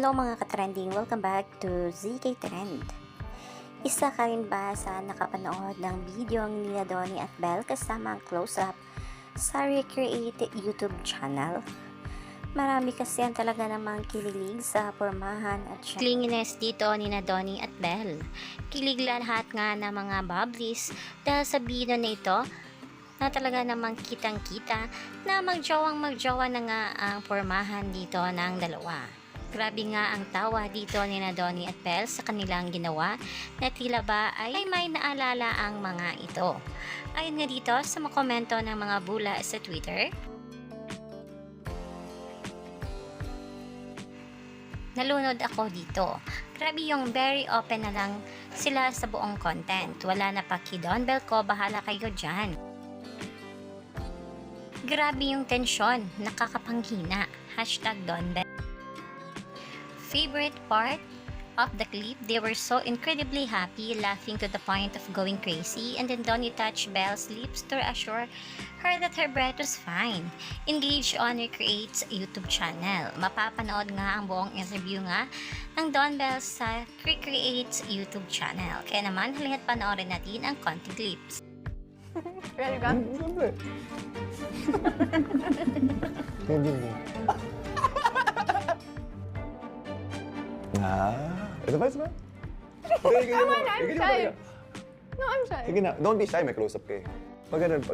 Hello mga ka-trending, welcome back to ZK Trend. Isa ka rin ba sa nakapanood ng video ng Nina Donnie at Belle kasama ang close-up sa Recreate YouTube channel? Marami kasi ang talaga namang kinilig sa pormahan at clinginess dito ni Donnie at Belle. Kilig lahat nga ng mga bubblies dahil sa video na ito na talaga namang kitang-kita na magjowa na nga ang pormahan dito ng dalawa. Grabe nga ang tawa dito ni Donnie at Belle sa kanilang ginawa na tila ba ay may naalala ang mga ito. Ayon nga dito sa mga komento ng mga bula sa Twitter, nalunod ako dito. Grabe yung very open na lang sila sa buong content. Wala na pa Don Belle ko, bahala kayo dyan. Grabe yung tensyon, nakakapanghina. #Don Belle. Favorite part of the clip, they were so incredibly happy, laughing to the point of going crazy, and then Donnie touched Belle's lips to assure her that her breath was fine. Engage on Recreate's YouTube channel. Mapapanood nga ang buong interview nga ng Don Belle sa Recreate's YouTube channel. Kaya naman, halina't panoorin natin ang konting clips. Ready ka? Siyempre. Hindi. Ito ba? Come on, I'm shy. No, I'm shy. Sige na, don't be shy, may close-up kayo. Pag ganun.